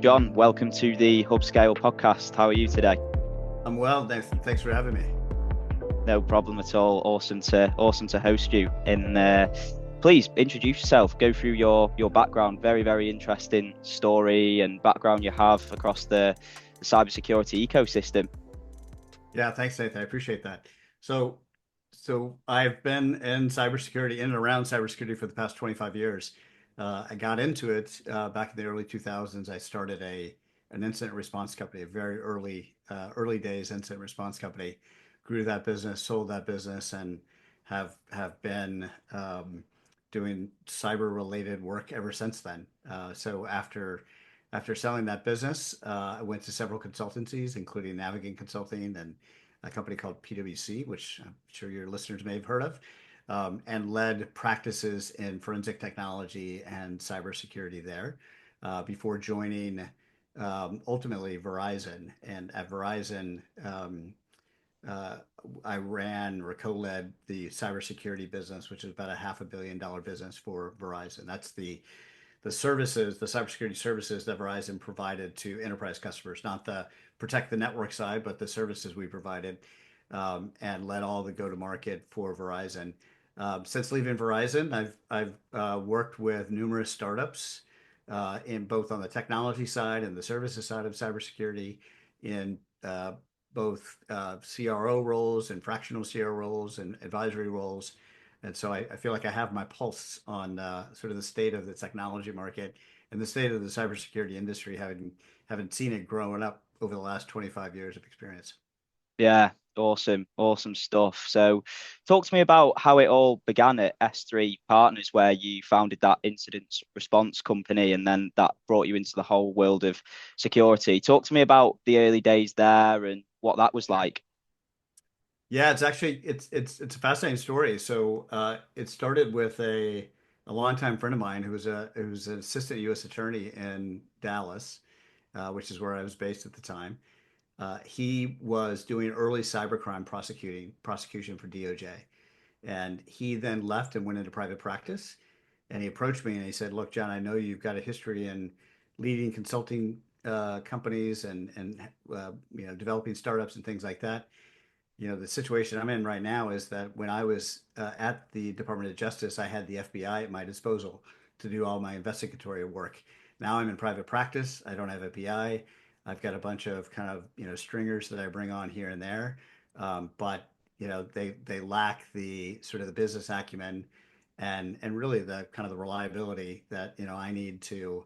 John, welcome to the Hubscale Podcast. How are you today? I'm well, thanks for having me. No problem at all. Awesome to host you. And please introduce yourself. Go through your background. Very interesting story and background you have across the cybersecurity ecosystem. Yeah, thanks, Nathan. I appreciate that. So, I've been in cybersecurity, in and around cybersecurity for the past 25 years. I got into it back in the early 2000s. I started an incident response company, a very early days incident response company. Grew that business, sold that business, and have been doing cyber related work ever since then. So after selling that business, I went to several consultancies, including Navigant Consulting and a company called PwC, which I'm sure your listeners may have heard of, and led practices in forensic technology and cybersecurity there before joining ultimately Verizon. And at Verizon, uh, I ran or co-led the cybersecurity business, which is about a $500 million business for Verizon. That's the services, the cybersecurity services that Verizon provided to enterprise customers, not the protect the network side, but the services we provided, and led all the go-to-market for Verizon. Since leaving Verizon, I've worked with numerous startups in both on the technology side and the services side of cybersecurity, in both CRO roles and fractional CRO roles and advisory roles. And so I feel like I have my pulse on sort of the state of the technology market and the state of the cybersecurity industry, having seen it growing up over the last 25 years of experience. Yeah, awesome stuff. So, talk to me about how it all began at S3 Partners, where you founded that incident response company, and then that brought you into the whole world of security. Talk to me about the early days there and what that was like. Yeah, it's actually it's a fascinating story. So it started with a longtime friend of mine who was an assistant U.S. attorney in Dallas, which is where I was based at the time. He was doing early cybercrime prosecution for DOJ, and he then left and went into private practice. And he approached me and he said, "Look, John, I know you've got a history in leading consulting companies and developing startups and things like that. The situation I'm in right now is that when I was at the Department of Justice, I had the FBI at my disposal to do all my investigatory work. Now I'm in private practice. I don't have FBI. I've got a bunch of kind of stringers that I bring on here and there, but they lack the sort of the business acumen and really the kind of the reliability that I need to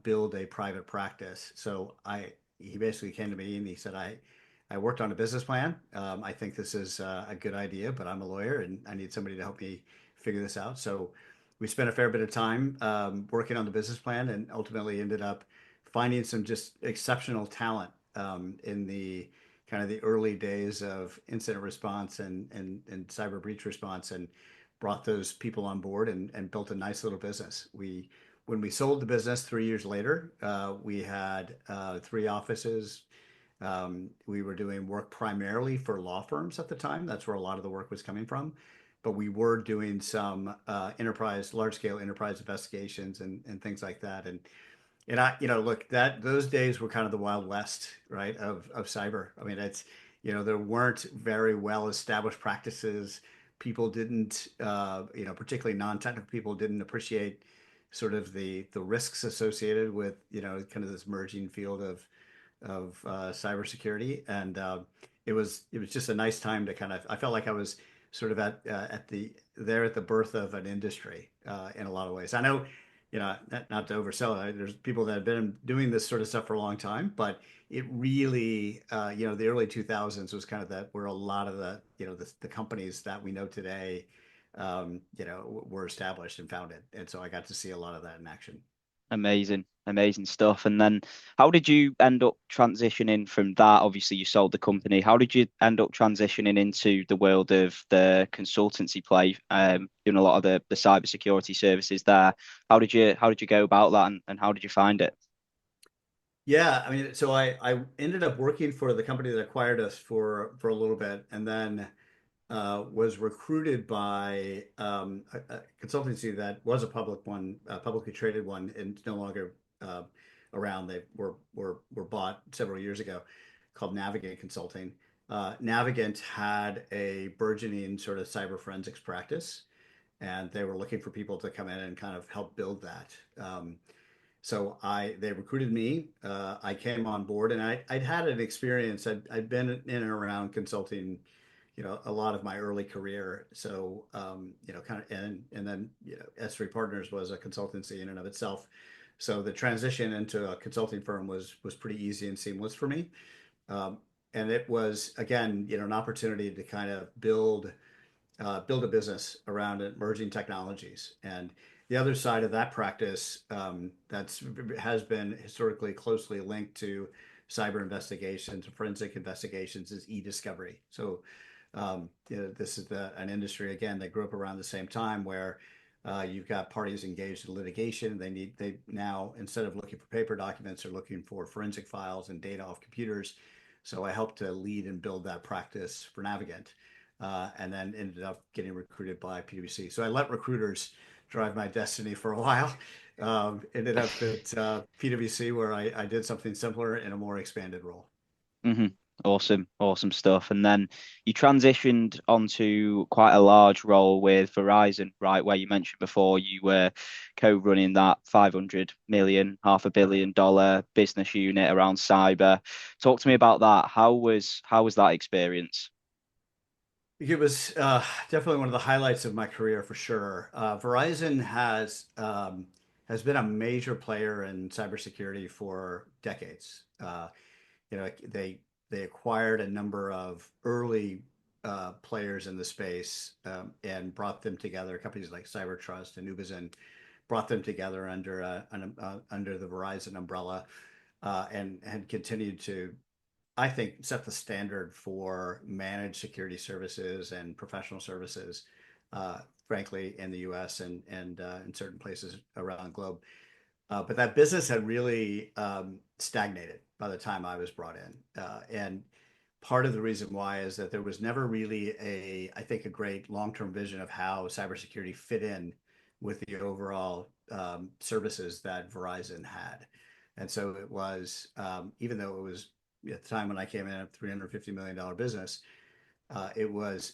build a private practice. So I he basically came to me and he said, I worked on a business plan. I think this is a good idea, but I'm a lawyer and I need somebody to help me figure this out. So we spent a fair bit of time working on the business plan and ultimately ended up finding some just exceptional talent in the kind of the early days of incident response and cyber breach response, and brought those people on board and built a nice little business. When we sold the business 3 years later, we had three offices. We were doing work primarily for law firms at the time. That's where a lot of the work was coming from. But we were doing some large scale enterprise investigations and things like that. And look, that those days were kind of the Wild West, right, of cyber. I mean, there weren't very well established practices. People didn't, particularly non-technical people didn't appreciate sort of the risks associated with, kind of this merging field of cybersecurity, and it was just a nice time to kind of. I felt like I was sort of at the birth of an industry in a lot of ways. I know, not to oversell it. There's people that have been doing this sort of stuff for a long time, but it really, the early 2000s was kind of that where a lot of the companies that we know today, were established and founded, and so I got to see a lot of that in action. Amazing stuff. And then how did you end up transitioning from that? Obviously, you sold the company. How did you end up transitioning into the world of the consultancy play, doing a lot of the cybersecurity services there? How did you go about that, and how did you find it? Yeah, I mean, so I ended up working for the company that acquired us for a little bit, and then was recruited by a consultancy that was a publicly traded one, and it's no longer around. They were bought several years ago, called Navigant Consulting. Navigant had a burgeoning sort of cyber forensics practice, and they were looking for people to come in and kind of help build that. So they recruited me. I came on board, and I'd had an experience. I'd been in and around consulting, a lot of my early career. So, kind of, and then, S3 Partners was a consultancy in and of itself. So the transition into a consulting firm was pretty easy and seamless for me. Um, and it was, again, an opportunity to kind of build a business around emerging technologies. And the other side of that practice, that's has been historically closely linked to cyber investigations, forensic investigations, is e-discovery. So, this is an industry again that grew up around the same time where you've got parties engaged in litigation. They now, instead of looking for paper documents, are looking for forensic files and data off computers. So I helped to lead and build that practice for Navigant, and then ended up getting recruited by PwC. So I let recruiters drive my destiny for a while. Ended up at PwC, where I did something similar in a more expanded role. Hmm. Awesome stuff. And then you transitioned onto quite a large role with Verizon, right? Where you mentioned before you were co-running that 500 million, $500 million business unit around cyber. Talk to me about that. How was that experience? It was definitely one of the highlights of my career for sure. Verizon has been a major player in cybersecurity for decades. They acquired a number of early players in the space, and brought them together. Companies like CyberTrust and Ubizin brought them together under the Verizon umbrella, and had continued to, I think, set the standard for managed security services and professional services, frankly, in the U.S. and in certain places around the globe. But that business had really stagnated by the time I was brought in. And part of the reason why is that there was never really I think, a great long-term vision of how cybersecurity fit in with the overall services that Verizon had. And so it was, even though it was at the time when I came in, a $350 million business, it was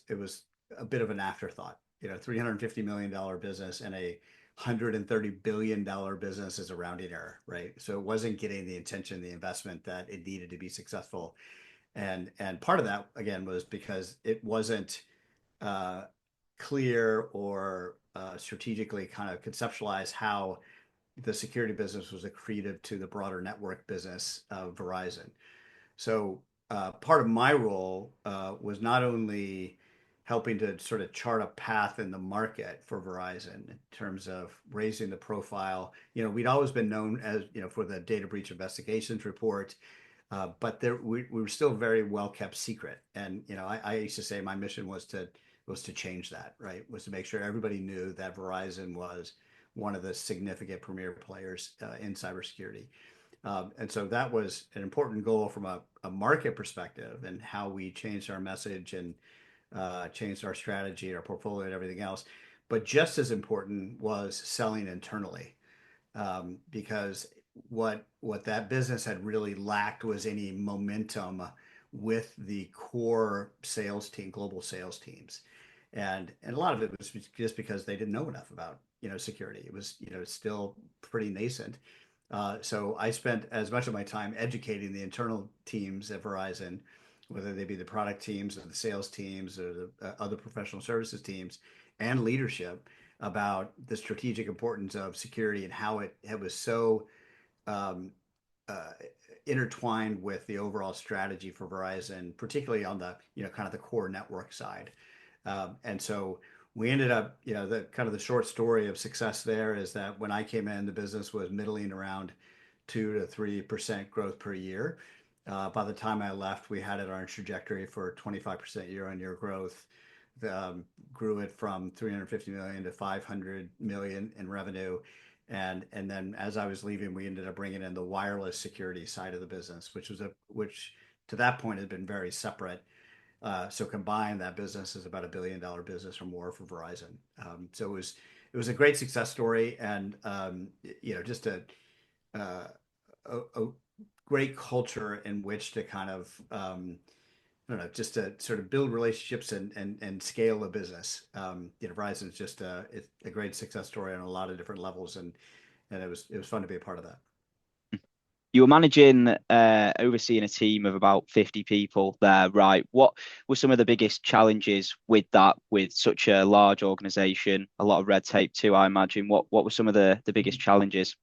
a bit of an afterthought. $350 million business and a $130 billion business is a rounding error, right? So it wasn't getting the attention, the investment that it needed to be successful. And part of that again was because it wasn't uh, clear or strategically kind of conceptualized how the security business was accretive to the broader network business of Verizon. So part of my role was not only helping to sort of chart a path in the market for Verizon in terms of raising the profile. We'd always been known as, for the data breach investigations report, but we were still very well kept secret. And I used to say my mission was to change that, right? Was to make sure everybody knew that Verizon was one of the significant premier players in cybersecurity. And so that was an important goal from a market perspective, and how we changed our message and changed our strategy, our portfolio, and everything else. But just as important was selling internally, because what that business had really lacked was any momentum with the core sales team, global sales teams, and a lot of it was just because they didn't know enough about security. It was still pretty nascent. So I spent as much of my time educating the internal teams at Verizon, whether they be the product teams or the sales teams or the other professional services teams and leadership, about the strategic importance of security and how it was so um, uh, intertwined with the overall strategy for Verizon, particularly on the kind of the core network side. And so we ended up, the kind of the short story of success there is that when I came in, the business was middling around 2 to 3% growth per year. By the time I left, we had it on a trajectory for 25% year-on-year growth. Grew it from 350 million to 500 million in revenue. And then as I was leaving, we ended up bringing in the wireless security side of the business, which to that point had been very separate. So combined, that business is about $1 billion business or more for Verizon. So it was a great success story, and just a a great culture in which to kind of I don't know, just to sort of build relationships and scale a business. Verizon is just it's a great success story on a lot of different levels, and it was fun to be a part of that. You were managing, overseeing a team of about 50 people there, right? What were some of the biggest challenges with that, with such a large organization, a lot of red tape too, I imagine? What were some of the biggest challenges?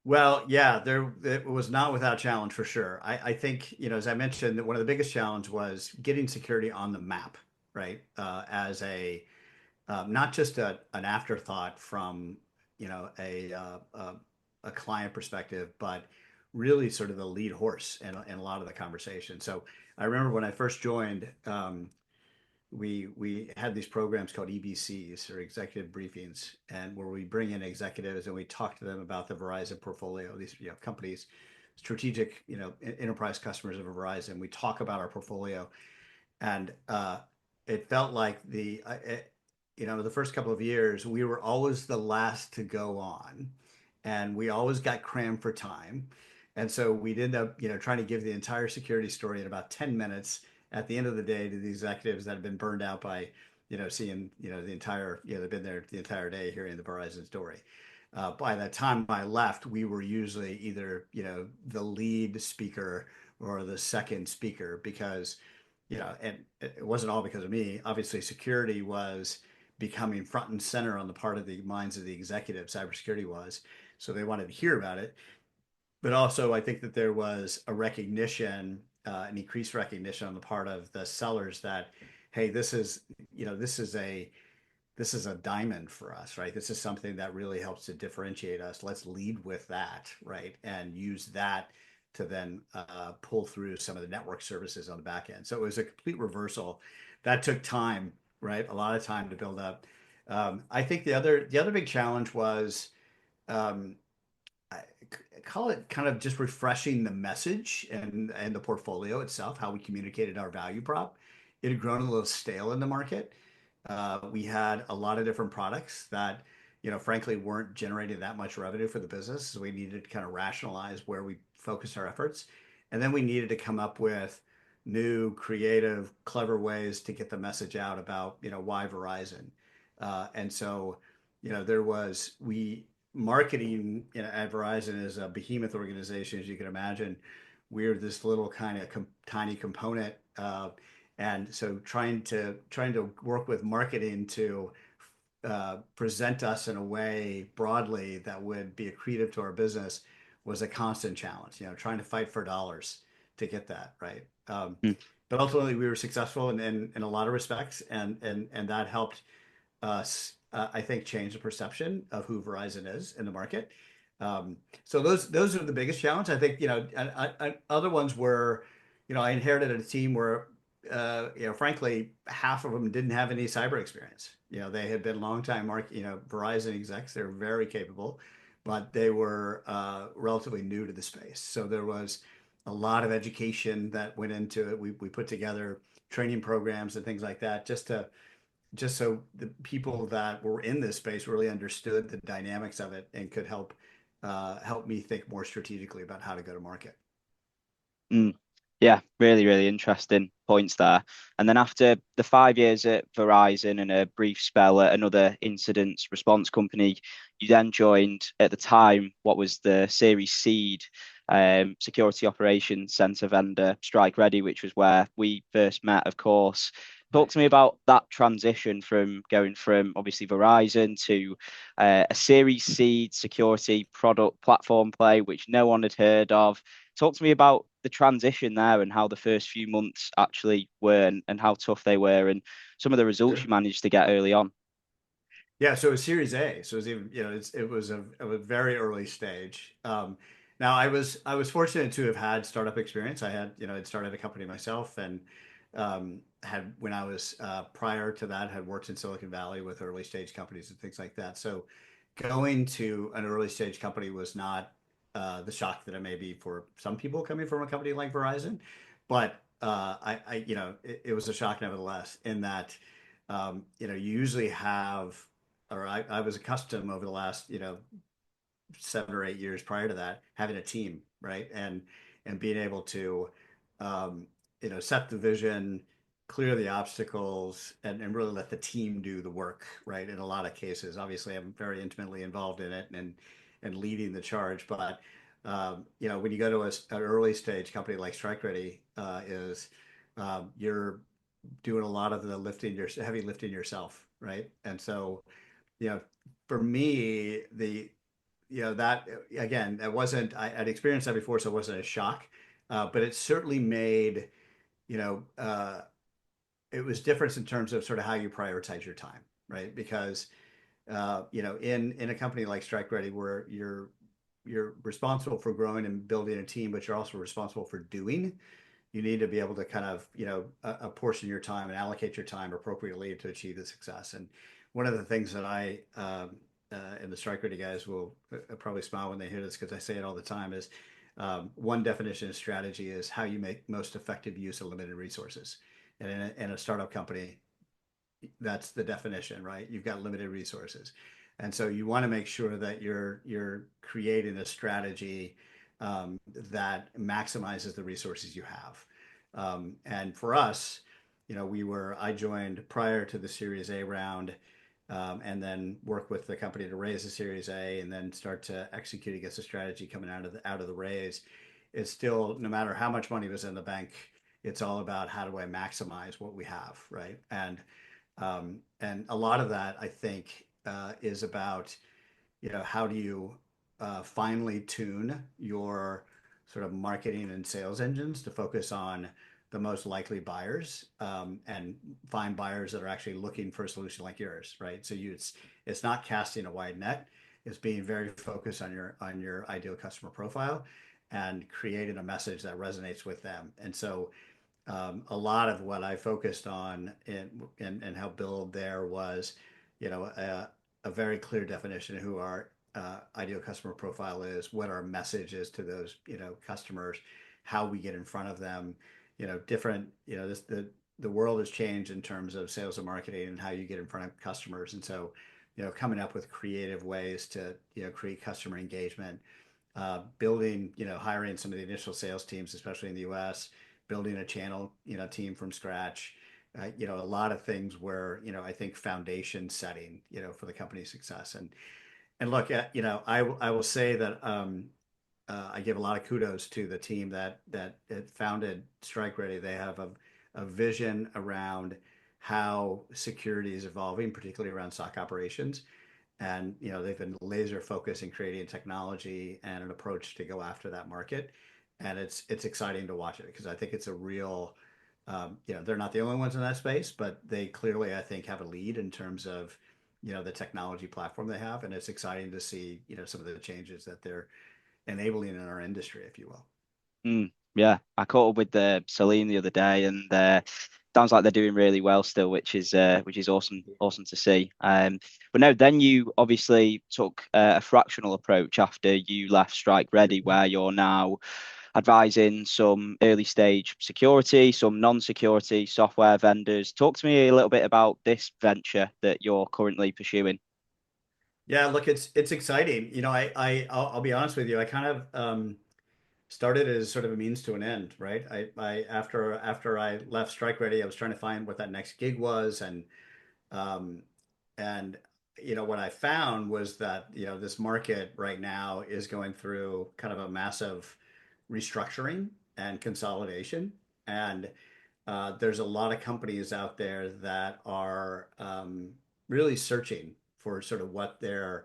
Well, yeah, there it was not without challenge for sure. I think, as I mentioned, that one of the biggest challenge was getting security on the map, right? As a not just an afterthought from, a client perspective, but really sort of the lead horse in a lot of the conversation. So I remember when I first joined, we had these programs called EBCs, or executive briefings, and where we bring in executives and we talk to them about the Verizon portfolio, these companies, strategic enterprise customers of Verizon. We talk about our portfolio, and it felt like the first couple of years we were always the last to go on, and we always got crammed for time, and so we'd end up trying to give the entire security story in about 10 minutes at the end of the day to the executives that have been burned out by seeing the entire they've been there the entire day hearing the Verizon story. By the time I left, we were usually either the lead speaker or the second speaker, because and it wasn't all because of me. Obviously, security was becoming front and center on the part of the minds of the executive. Cybersecurity was, so they wanted to hear about it. But also, I think that there was a recognition, an increased recognition on the part of the sellers that, hey, this is a diamond for us, right? This is something that really helps to differentiate us. Let's lead with that, right? And use that to then pull through some of the network services on the back end. So it was a complete reversal. That took time, right? A lot of time to build up. I think the other big challenge was um, I call it kind of just refreshing the message and the portfolio itself, how we communicated our value prop. It had grown a little stale in the market. We had a lot of different products that, frankly, weren't generating that much revenue for the business. So we needed to kind of rationalize where we focus our efforts. And then we needed to come up with new, creative, clever ways to get the message out about, why Verizon. And so, there was, marketing, at Verizon is a behemoth organization, as you can imagine. We're this little kind of tiny component. And so trying to work with marketing to present us in a way broadly that would be accretive to our business was a constant challenge. Trying to fight for dollars to get that right. Mm, But ultimately, we were successful in a lot of respects, and that helped us, I think, change the perception of who Verizon is in the market. So those are the biggest challenge. I think, other ones were, I inherited a team where, frankly, half of them didn't have any cyber experience. They had been longtime Verizon execs. They're very capable, but they were relatively new to the space. So there was a lot of education that went into it. We put together training programs and things like that, just so the people that were in this space really understood the dynamics of it and could help me think more strategically about how to go to market. mm. Yeah, really, really interesting points there. And then after the 5 years at Verizon and a brief spell at another incident response company, you then joined at the time what was the Series Seed security operations center vendor, Strike Ready, which was where we first met, of course. Talk Right. to me about that transition from going from obviously Verizon to a Series Seed security product platform play, which no one had heard of. Talk to me about the transition there and how the first few months actually were, and how tough they were, and some of the results you Sure. managed to get early on. Yeah, so it was Series A. So it was even, it was a very early stage. Now I was fortunate to have had startup experience. I had started a company myself, and had when I was prior to that had worked in Silicon Valley with early stage companies and things like that. So going to an early stage company was not the shock that it may be for some people coming from a company like Verizon, but it was a shock nevertheless, in that you usually have, or I was accustomed over the last 7 or 8 years prior to that, having a team, right? And being able to, um, set the vision, clear the obstacles, and really let the team do the work, right? In a lot of cases, obviously, I'm very intimately involved in it and leading the charge. But when you go to an early stage company like StrikeReady, is you're doing a lot of the lifting, your heavy lifting yourself, right? And so, you know, for me, that again, it wasn't, I'd experienced that before, so it wasn't a shock, but it certainly made, you know, it was different in terms of sort of how you prioritize your time, right? Because, in a company like StrikeReady, where you're responsible for growing and building a team, but you're also responsible for doing. You need to be able to kind of, apportion your time and allocate your time appropriately to achieve the success. And one of the things that and the StrikeReady guys will probably smile when they hear this because I say it all the time is one definition of strategy is how you make most effective use of limited resources. And in a startup company, that's the definition, right? You've got limited resources. And so you want to make sure that you're creating a strategy that maximizes the resources you have. And for us, I joined prior to the Series A round, and then work with the company to raise the Series A, and then start to execute against the strategy coming out of the raise. It's still, no matter how much money was in the bank, it's all about how do I maximize what we have, right? And a lot of that, I think, is about, how do you finely tune your sort of marketing and sales engines to focus on the most likely buyers, and find buyers that are actually looking for a solution like yours, right? So it's not casting a wide net. It's being very focused on your ideal customer profile and creating a message that resonates with them. And so a lot of what I focused on and helped build there was, a very clear definition of who our ideal customer profile is, what our message is to those, customers, how we get in front of them, different, the world has changed in terms of sales and marketing and how you get in front of customers. And so, coming up with creative ways to, create customer engagement, building, hiring some of the initial sales teams, especially in the US, building a channel, team from scratch, a lot of things where, I think foundation setting, for the company's success. And look, I will say that I give a lot of kudos to the team that founded StrikeReady. They have a vision around how security is evolving, particularly around SOC operations. And they've been laser focused in creating technology and an approach to go after that market. And it's exciting to watch it because I think it's a real, they're not the only ones in that space, but they clearly, I think, have a lead in terms of, the technology platform they have. And it's exciting to see, some of the changes that they're enabling in our industry, if you will. Yeah, I caught up with Celine the other day, and sounds like they're doing really well still, which is awesome to see. But no, then you obviously took a fractional approach after you left StrikeReady, where you're now advising some early stage security, some non-security software vendors. Talk to me a little bit about this venture that you're currently pursuing. Yeah, look, it's exciting. I'll be honest with you. I kind of started as sort of a means to an end, right? After I left StrikeReady, I was trying to find what that next gig was, um, and what I found was that this market right now is going through kind of a massive restructuring and consolidation, and there's a lot of companies out there that are really searching for sort of what they're,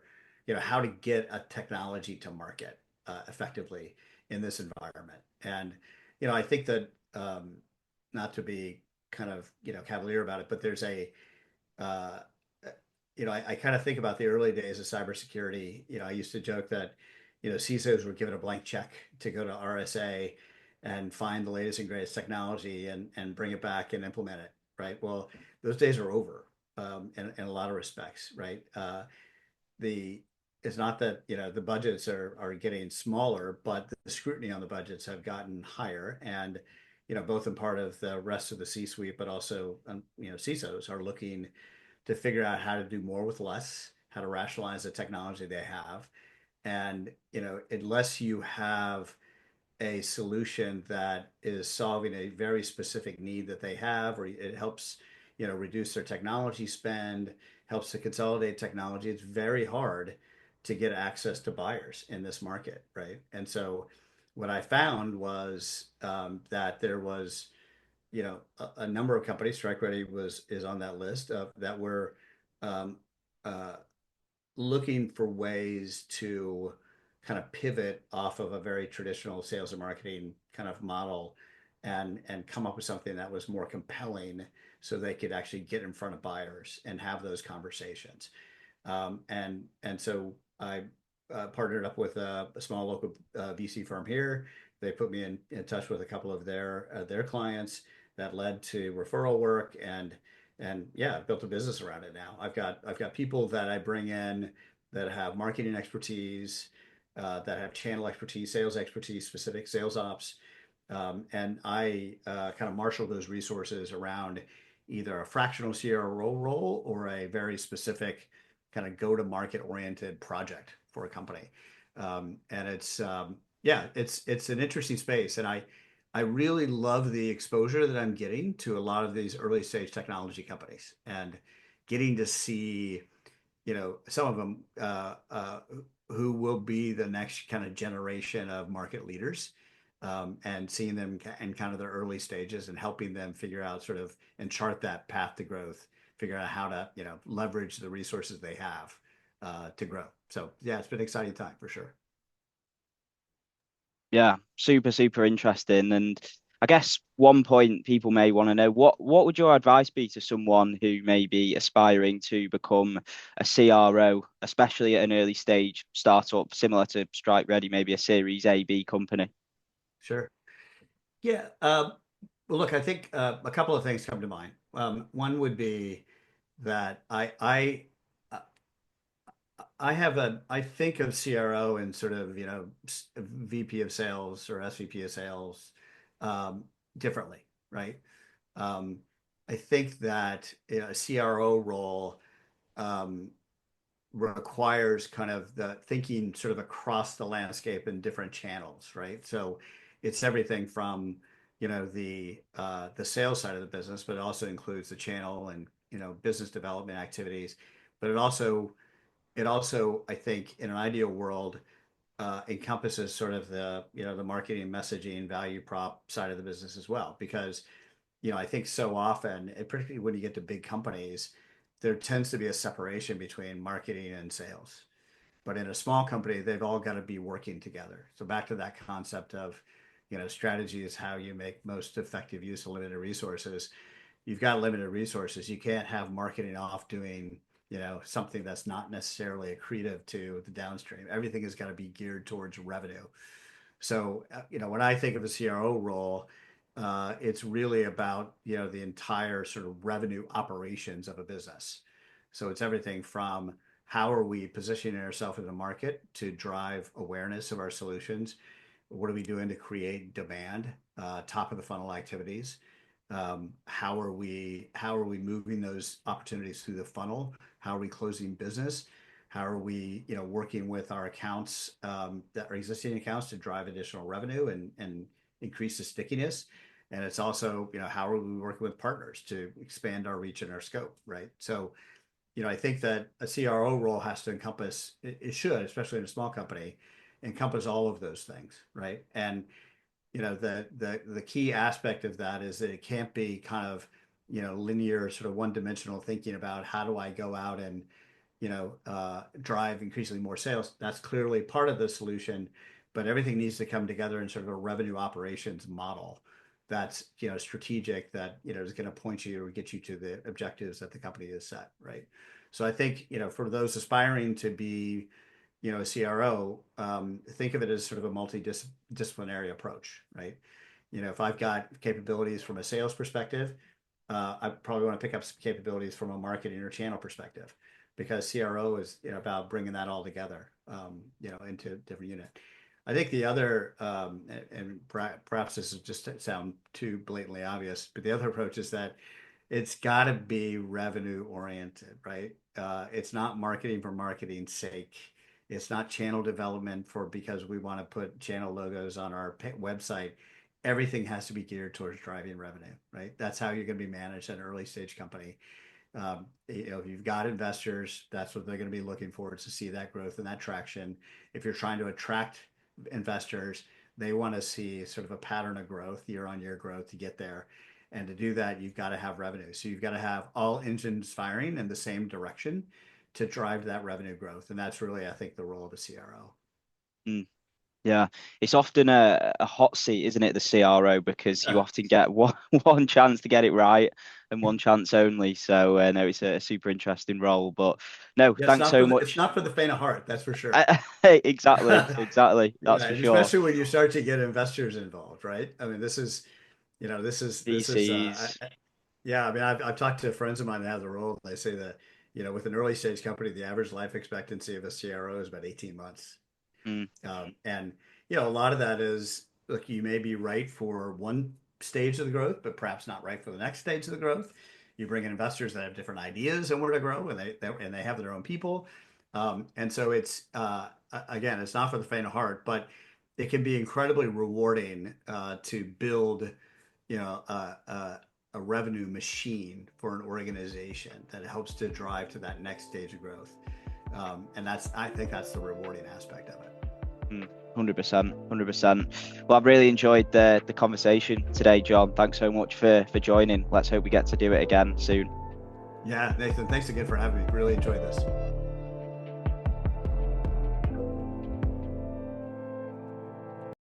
how to get a technology to market effectively in this environment. And, I think that, not to be kind of, cavalier about it, but there's uh, I kind of think about the early days of cybersecurity. I used to joke that, CISOs were given a blank check to go to RSA and find the latest and greatest technology and bring it back and implement it, right? Well, those days are over, in a lot of respects, right? The It's not that the budgets are getting smaller, but the scrutiny on the budgets have gotten higher, and both in part of the rest of the C-suite, but also CISOs are looking to figure out how to do more with less, how to rationalize the technology they have, And, unless you have a solution that is solving a very specific need that they have, or it helps, reduce their technology spend, helps to consolidate technology, it's very hard to get access to buyers in this market, right? And so what I found was that there was, a number of companies, StrikeReady is on that list of that were um, uh, looking for ways to kind of pivot off of a very traditional sales and marketing kind of model and come up with something that was more compelling so they could actually get in front of buyers and have those conversations. And so I partnered up with a small local VC firm here. They put me in touch with a couple of their clients that led to referral work and yeah, I've built a business around it now. I've got people that I bring in that have marketing expertise, that have channel expertise, sales expertise, specific sales ops, and I kind of marshal those resources around either a fractional CRO role or a very specific kind of go-to-market oriented project for a company. And yeah, it's an interesting space, and I really love the exposure that I'm getting to a lot of these early stage technology companies and getting to see, some of them who will be the next kind of generation of market leaders, and seeing them in kind of their early stages and helping them figure out sort of and chart that path to growth, figure out how to, leverage the resources they have to grow. So yeah, it's been an exciting time for sure. Yeah, super, super interesting. And I guess one point people may want to know, what would your advice be to someone who may be aspiring to become a CRO, especially at an early stage startup similar to Strike Ready, maybe a Series A, B company? Sure. Yeah. Well, look, I think a couple of things come to mind. One would be that I think of CRO and sort of, VP of sales or SVP of sales um, differently, right? Um, I think that a CRO role um, requires kind of the thinking sort of across the landscape in different channels, right? So it's everything from, the sales side of the business, but it also includes the channel and, business development activities. But it also, I think, in an ideal world, encompasses sort of the marketing, messaging, value prop side of the business as well. Because, I think so often, and particularly when you get to big companies, there tends to be a separation between marketing and sales. But in a small company, they've all got to be working together. So back to that concept of, strategy is how you make most effective use of limited resources. You've got limited resources. You can't have marketing off doing, something that's not necessarily accretive to the downstream. Everything has got to be geared towards revenue. So, when I think of a CRO role, it's really about, the entire sort of revenue operations of a business. So it's everything from how are we positioning ourselves in the market to drive awareness of our solutions? What are we doing to create demand, top of the funnel activities? How are we moving those opportunities through the funnel? How are we closing business? How are we, working with our accounts, that are existing accounts to drive additional revenue and increase the stickiness? And it's also, how are we working with partners to expand our reach and our scope, right? So, I think that a CRO role has to encompass, it should, especially in a small company, encompass all of those things, right? And the key aspect of that is that it can't be kind of, linear, sort of one-dimensional thinking about how do I go out and, drive increasingly more sales. That's clearly part of the solution, but everything needs to come together in sort of a revenue operations model that's, strategic, that, is going to point you or get you to the objectives that the company has set, right? So I think, for those aspiring to be, a CRO, think of it as sort of a multidisciplinary approach, right? If I've got capabilities from a sales perspective, I probably want to pick up some capabilities from a marketing or channel perspective, because CRO is, about bringing that all together, into a different unit. I think the other, and perhaps this is just to sound too blatantly obvious, but the other approach is that it's got to be revenue oriented, right? It's not marketing for marketing's sake. It's not channel development for because we want to put channel logos on our website. Everything has to be geared towards driving revenue, right? That's how you're going to be managed at an early stage company. If you've got investors, that's what they're going to be looking for, is to see that growth and that traction. If you're trying to attract investors, they want to see sort of a pattern of growth, year on year growth to get there. And to do that, you've got to have revenue. So you've got to have all engines firing in the same direction to drive that revenue growth. And that's really, I think, the role of a CRO. Mm. Yeah, it's often a hot seat, isn't it, the CRO, because you often get one chance to get it right and one chance only. So no, it's a super interesting role. But no, Yeah, thanks so it's much. not for the faint of heart, that's for sure. Exactly, that's Yeah, for and sure. especially when you start to get investors involved, right? I mean, this is VCs. yeah, I mean, I've talked to friends of mine that have the role, and they say that, with an early stage company, the average life expectancy of a CRO is about 18 months. Mm, And a lot of that is, look, you may be right for one stage of the growth, but perhaps not right for the next stage of the growth. You bring in investors that have different ideas on where to grow, and they have their own people. And so it's again, it's not for the faint of heart, but it can be incredibly rewarding to build, a revenue machine for an organization that helps to drive to that next stage of growth. And I think that's the rewarding aspect of it. 100%, 100%. Well, I've really enjoyed the conversation today, John. Thanks so much for joining. Let's hope we get to do it again soon. Yeah, Nathan, thanks again for having me. Really enjoyed this.